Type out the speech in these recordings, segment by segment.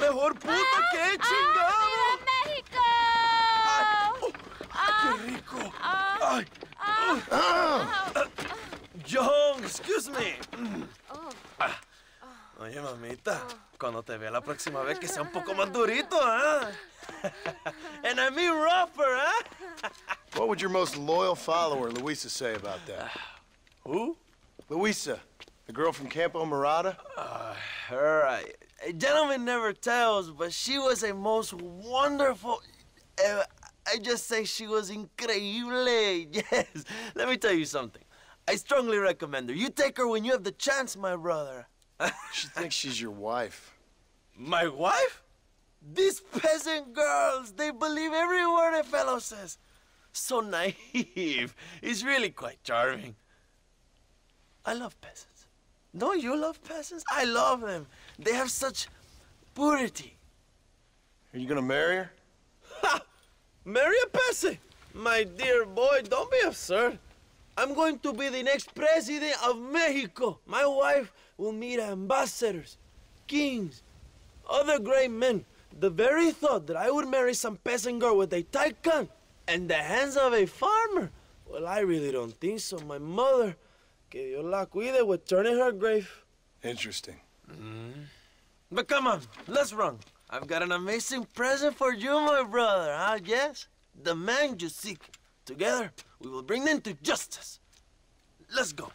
Mejor puta que he chingado. ¡Viva México! ¡Qué rico! Ay. John, excuse me. Oye, mamita, cuando te vea la próxima vez que sea un poco más durito, ¿ah? And I mean rougher, ¿ah? What would your most loyal follower, Luisa, say about that? Who? Luisa, the girl from Campo Murata? Her, a gentleman never tells, but she was a most wonderful... I just say she was increíble. Yes. Let me tell you something. I strongly recommend her. You take her when you have the chance, my brother. She thinks she's your wife. My wife? These peasant girls, they believe every word a fellow says. So naive. It's really quite charming. I love peasants. Don't you love peasants? I love them. They have such purity. Are you gonna marry her? Ha! Marry a peasant? My dear boy, don't be absurd. I'm going to be the next president of Mexico. My wife will meet ambassadors, kings, other great men. The very thought that I would marry some peasant girl with a tight gun and the hands of a farmer, well, I really don't think so. My mother, que Dios la cuide, would turn in her grave. Interesting. But come on, let's run. I've got an amazing present for you, my brother, huh? Yes? The man you seek. Together, we will bring them to justice. Let's go.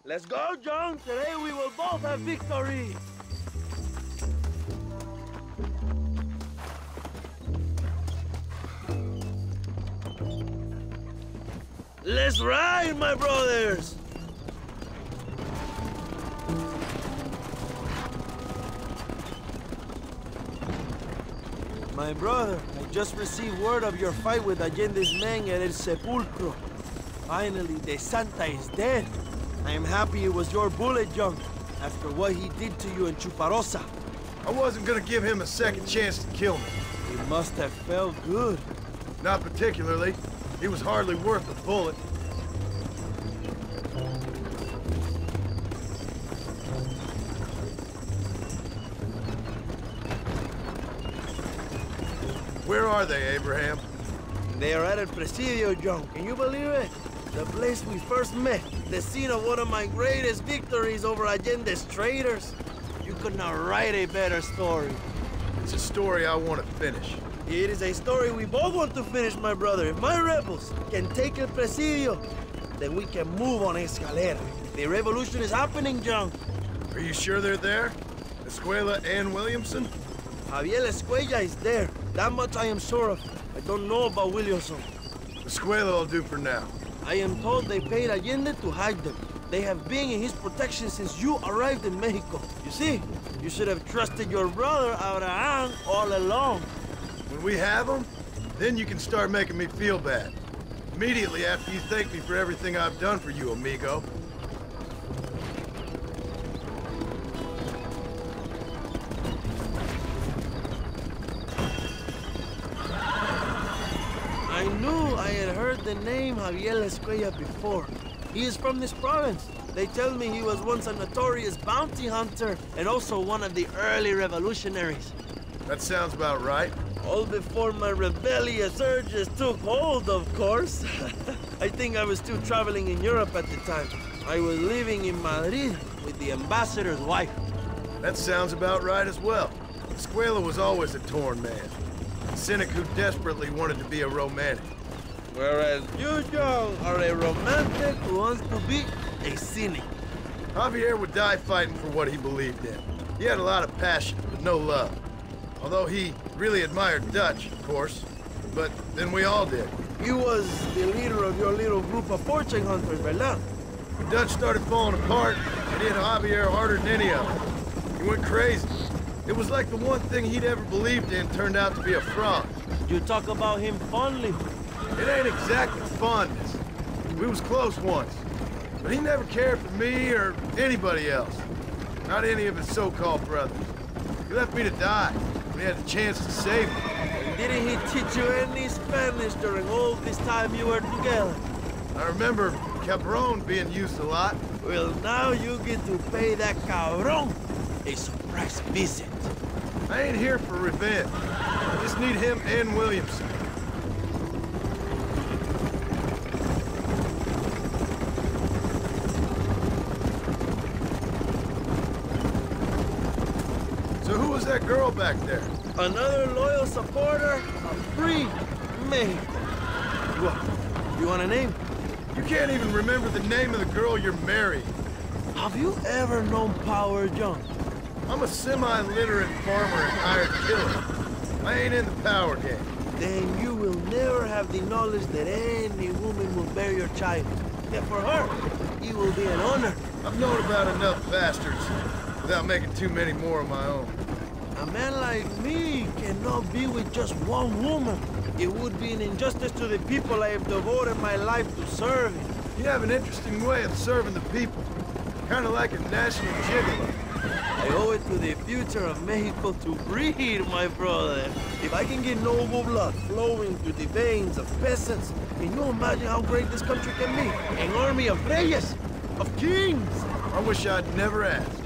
Let's go, John. Today we will both have victory. Let's ride, my brothers! My brother, I just received word of your fight with Allende's men at El Sepulcro. Finally, the Santa is dead. I am happy it was your bullet, John, after what he did to you in Chuparosa. I wasn't gonna give him a second chance to kill me. It must have felt good. Not particularly. He was hardly worth a bullet. Where are they, Abraham? They are at El Presidio, John. Can you believe it? The place we first met. The scene of one of my greatest victories over Allende's traitors. You could not write a better story. It's a story I want to finish. It is a story we both want to finish, my brother. If my rebels can take El Presidio, then we can move on Escalera. The revolution is happening, John. Are you sure they're there? Escuela and Williamson? Javier Escuella is there. That much I am sure of. I don't know about Williamson. Escuela will do for now. I am told they paid Allende to hide them. They have been in his protection since you arrived in Mexico. You see, you should have trusted your brother Abraham all along. When we have them, then you can start making me feel bad. Immediately after you thank me for everything I've done for you, amigo. I knew I had heard the name Javier Escuella before. He is from this province. They tell me he was once a notorious bounty hunter and also one of the early revolutionaries. That sounds about right. All before my rebellious urges took hold, of course. I think I was still traveling in Europe at the time. I was living in Madrid with the ambassador's wife. That sounds about right as well. Escuela was always a torn man. A cynic who desperately wanted to be a romantic. Whereas you, John, are a romantic who wants to be a cynic. Javier would die fighting for what he believed in. He had a lot of passion, but no love. Although he really admired Dutch, of course. But then we all did. He was the leader of your little group of fortune hunters, ¿verdad? When Dutch started falling apart, it hit Javier harder than any of them. He went crazy. It was like the one thing he'd ever believed in turned out to be a fraud. You talk about him fondly. It ain't exactly fondness. We was close once. But he never cared for me or anybody else. Not any of his so-called brothers. He left me to die when he had the chance to save me. And didn't he teach you any Spanish during all this time you were together? I remember Cabron being used a lot. Well, now you get to pay that cabron a surprise visit. I ain't here for revenge. I just need him and Williamson. So who was that girl back there? Another loyal supporter of free Mexico. You want a name? You can't even remember the name of the girl you're marrying. Have you ever known Power John? I'm a semi-literate farmer and hired killer. I ain't in the power game. Then you will never have the knowledge that any woman will bear your child. And for her, it will be an honor. I've known about enough bastards without making too many more of my own. A man like me cannot be with just one woman. It would be an injustice to the people I have devoted my life to serving. You have an interesting way of serving the people. Kind of like a national gigolo. I owe it to the future of Mexico to breed, my brother. If I can get noble blood flowing through the veins of peasants, can you imagine how great this country can be? An army of reyes, of kings. I wish I'd never asked.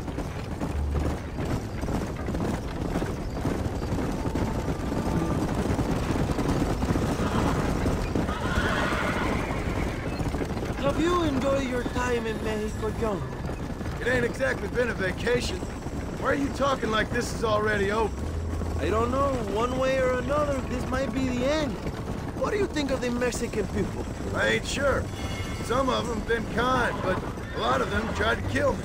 Have you enjoyed your time in Mexico, John? It ain't exactly been a vacation. Why are you talking like this is already over? I don't know. One way or another, this might be the end. What do you think of the Mexican people? I ain't sure. Some of them been kind, but a lot of them tried to kill me.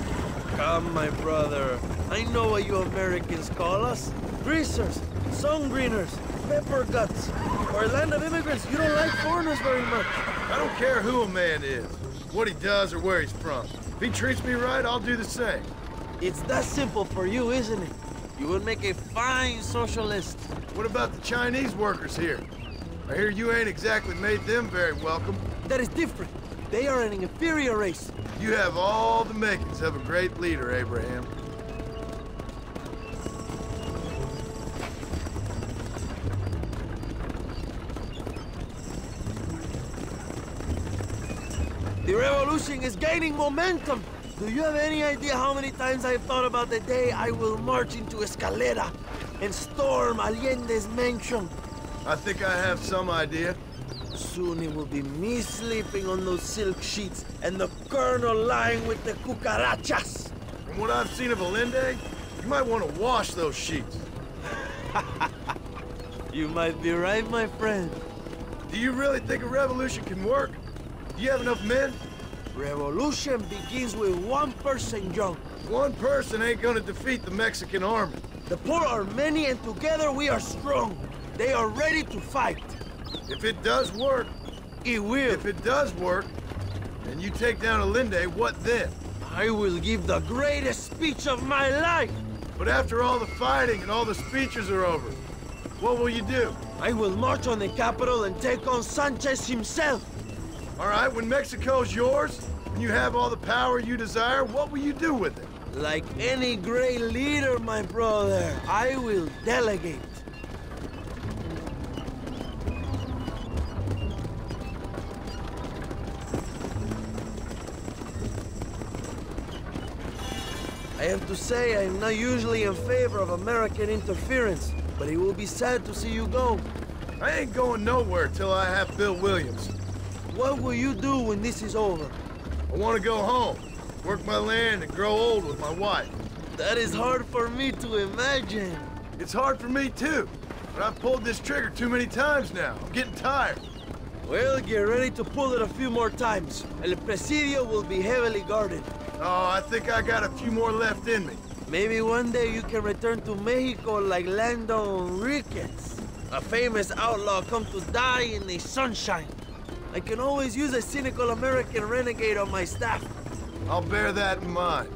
Come, my brother. I know what you Americans call us. Greasers, sun greeners, pepper guts. For a land of immigrants, you don't like foreigners very much. I don't care who a man is, what he does or where he's from. If he treats me right, I'll do the same. It's that simple for you, isn't it? You would make a fine socialist. What about the Chinese workers here? I hear you ain't exactly made them very welcome. That is different. They are an inferior race. You have all the makings of a great leader, Abraham. The revolution is gaining momentum. Do you have any idea how many times I've thought about the day I will march into Escalera and storm Allende's mansion? I think I have some idea. Soon it will be me sleeping on those silk sheets and the colonel lying with the cucarachas. From what I've seen of Allende, you might want to wash those sheets. You might be right, my friend. Do you really think a revolution can work? Do you have enough men? Revolution begins with one person, John. One person ain't gonna defeat the Mexican army. The poor are many and together we are strong. They are ready to fight. If it does work, It will. if it does work, and you take down Allende, what then? I will give the greatest speech of my life. But after all the fighting and all the speeches are over, what will you do? I will march on the capital and take on Sanchez himself. All right, when Mexico's yours, and you have all the power you desire, what will you do with it? Like any great leader, my brother, I will delegate. I have to say, I am not usually in favor of American interference, but it will be sad to see you go. I ain't going nowhere till I have Bill Williams. What will you do when this is over? I want to go home, work my land, and grow old with my wife. That is hard for me to imagine. It's hard for me too, but I've pulled this trigger too many times now. I'm getting tired. Well, get ready to pull it a few more times. El Presidio will be heavily guarded. Oh, I think I got a few more left in me. Maybe one day you can return to Mexico like Lando Enriquez. A famous outlaw come to die in the sunshine. I can always use a cynical American renegade on my staff. I'll bear that in mind.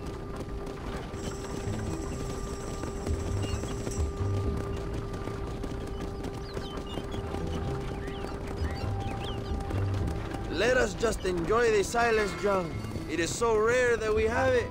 Let us just enjoy the silence, John. It is so rare that we have it.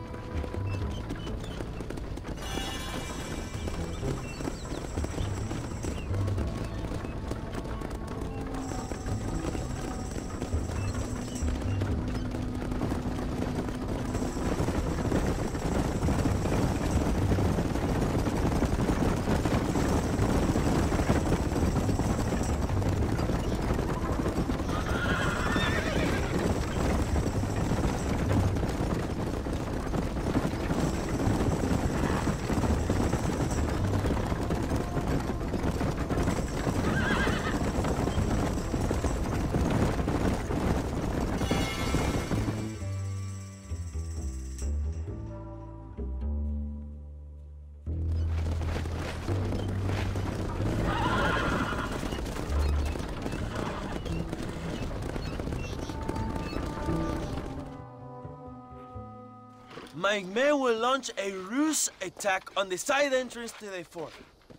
My men will launch a ruse attack on the side entrance to the fort.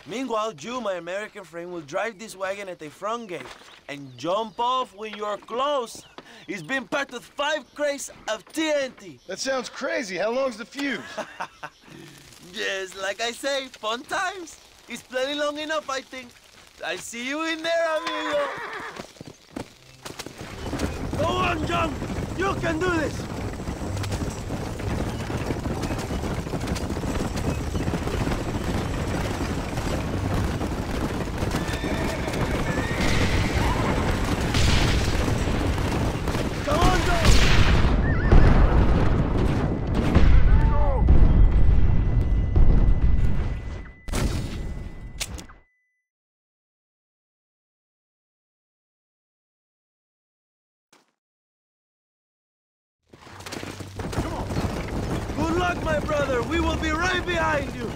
Meanwhile, you, my American friend, will drive this wagon at the front gate and jump off when you're close. It's been packed with 5 crates of TNT. That sounds crazy. How long's the fuse? Yes, like I say, fun times. It's plenty long enough, I think. I see you in there, amigo. Go on, John. You can do this. Good luck, my brother. We will be right behind you.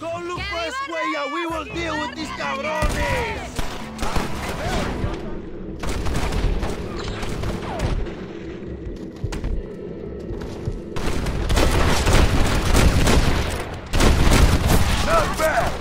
Go look for Escuella. We will deal with these cabrones. Not bad!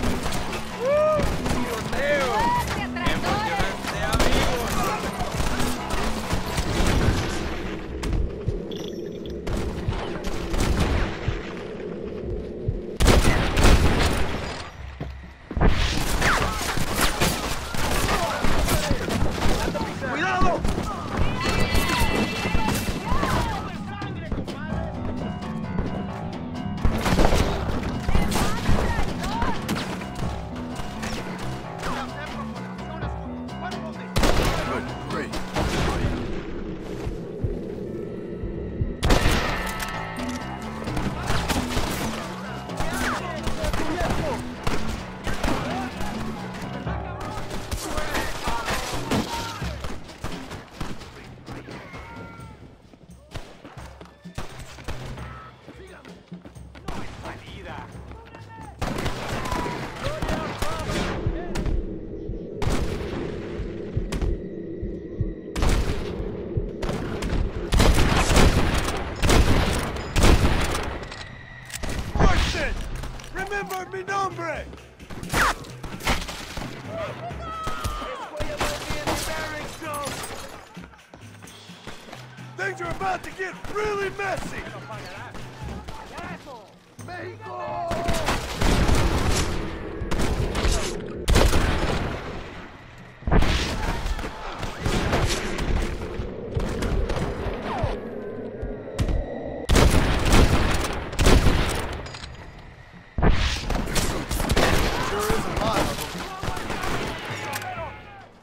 Remember mi nombre! Things are about to get really messy! Mexico!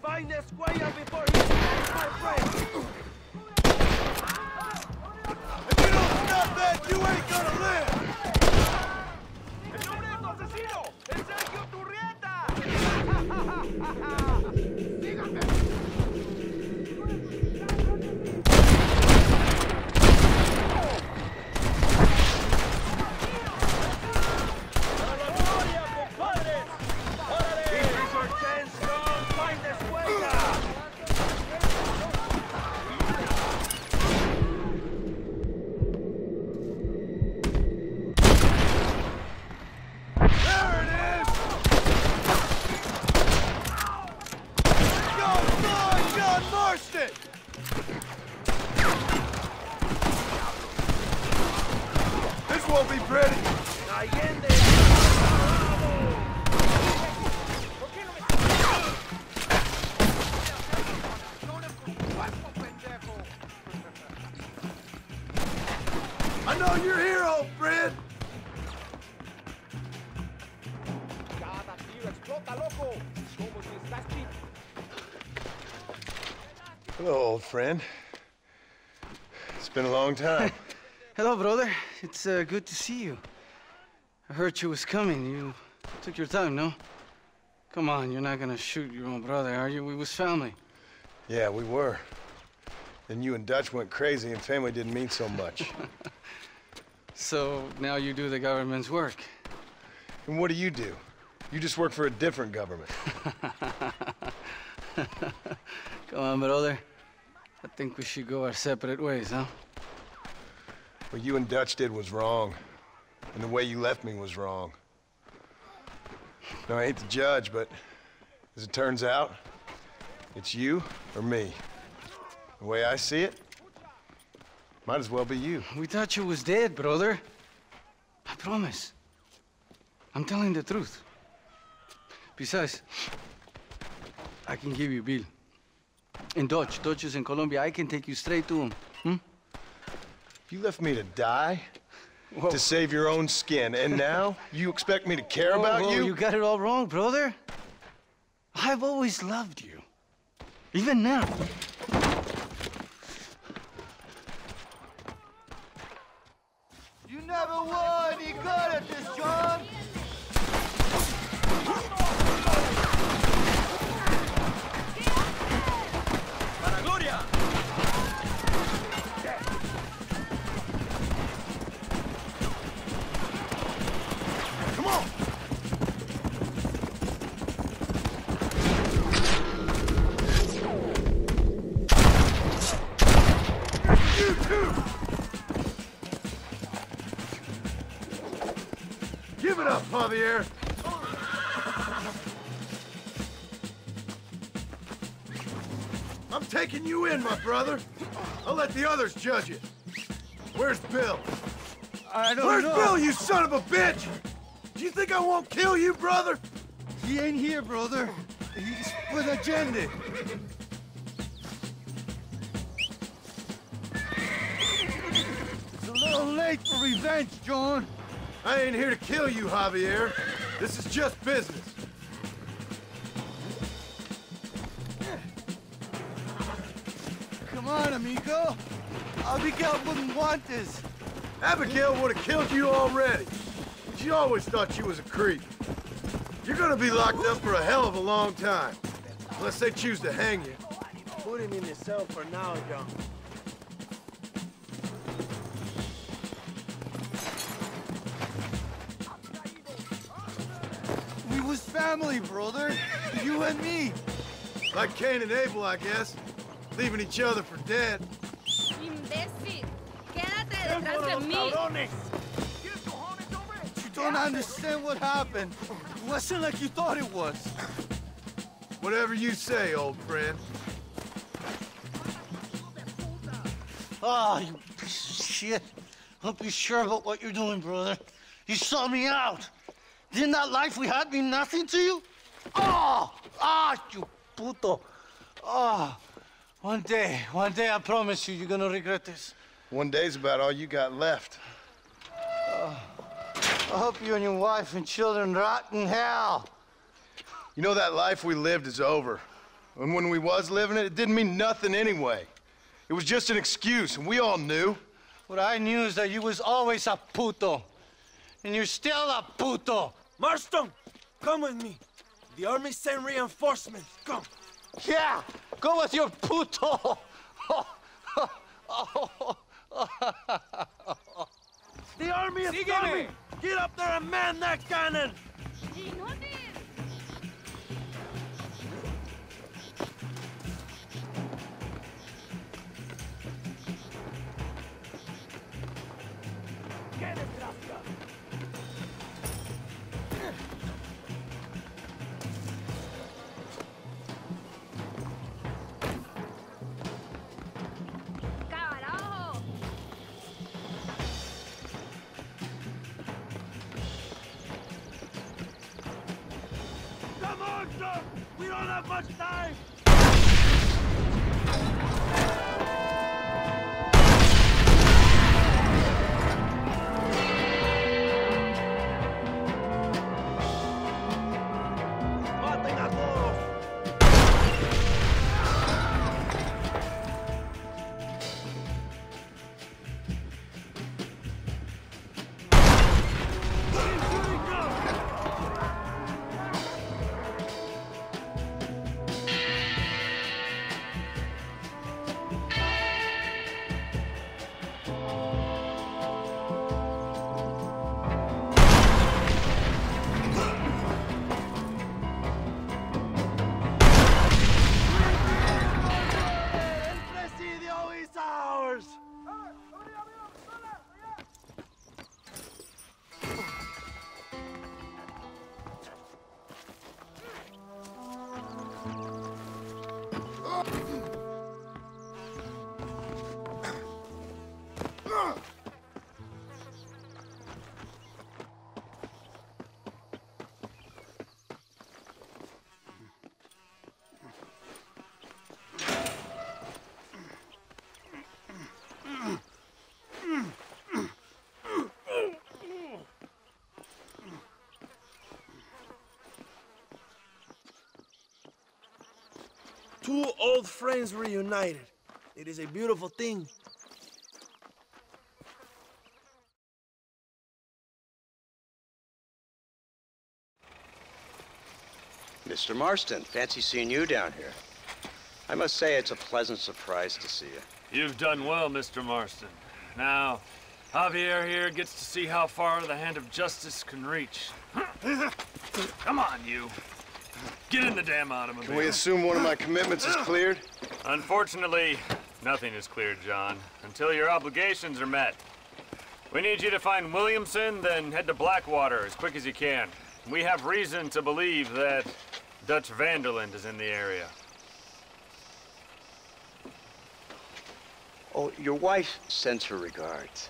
Find Escuella before he snaps my brain! If you don't stop that, you ain't gonna live! won't be pretty. Allende. I know you're here, old friend. Hello, old friend. It's been a long time. Hello, brother. It's good to see you. I heard you was coming. You took your time, no? Come on, you're not gonna shoot your own brother, are you? We was family. Yeah, we were. Then you and Dutch went crazy and family didn't mean so much. So now you do the government's work. And what do? You just work for a different government. Come on, brother. I think we should go our separate ways, huh? What you and Dutch did was wrong. And the way you left me was wrong. Now, I ain't the judge, but as it turns out, it's you or me. The way I see it, might as well be you. We thought you was dead, brother. I promise. I'm telling the truth. Besides, I can give you a bill. In Dutch. Dutch is in Colombia. I can take you straight to him. Hmm? You left me to die? Whoa. To save your own skin, and now you expect me to care about you? You got it all wrong, brother. I've always loved you. Even now. You never were any good at this, John! Para Gloria! Come on! You too! Give it up, Javier! I'm taking you in, my brother. I'll let the others judge it. Where's Bill? I don't Where's know. Bill, you son of a bitch? Do you think I won't kill you, brother? He ain't here, brother. He's with Agenda. It's a little late for revenge, John. I ain't here to kill you, Javier. This is just business. Come on, amigo. Abigail wouldn't want this. Abigail would have killed you already. She always thought you was a creep. You're gonna be locked up for a hell of a long time. Unless they choose to hang you. Put him in his cell for now, John. We was family, brother. You and me. Like Cain and Abel, I guess. Leaving each other for dead. Imbécil, quédate detrás de mí. You don't understand what happened. It wasn't like you thought it was. Whatever you say, old friend. Ah, you piece of shit. Don't be sure about what you're doing, brother. You saw me out. Didn't that life we had mean nothing to you? You puto. One day, I promise you, you're gonna regret this. One day's about all you got left. I hope you and your wife and children rot in hell. You know, that life we lived is over. And when we was living it, it didn't mean nothing anyway. It was just an excuse, and we all knew. What I knew is that you was always a puto. And you're still a puto. Marston, come with me. The army sent reinforcements. Come. Yeah, go with your puto. The army is coming. Get up there and man that cannon. don't have much time! Maten a todos! Presidio is ours! 2 old friends reunited. It is a beautiful thing. Mr. Marston, fancy seeing you down here. I must say it's a pleasant surprise to see you. You've done well, Mr. Marston. Now, Javier here gets to see how far the hand of justice can reach. Come on, you. Get in the damn automobile. Can we assume one of my commitments is cleared? Unfortunately, nothing is cleared, John, until your obligations are met. We need you to find Williamson, then head to Blackwater as quick as you can. We have reason to believe that Dutch Vanderland is in the area. Oh, your wife sends her regards.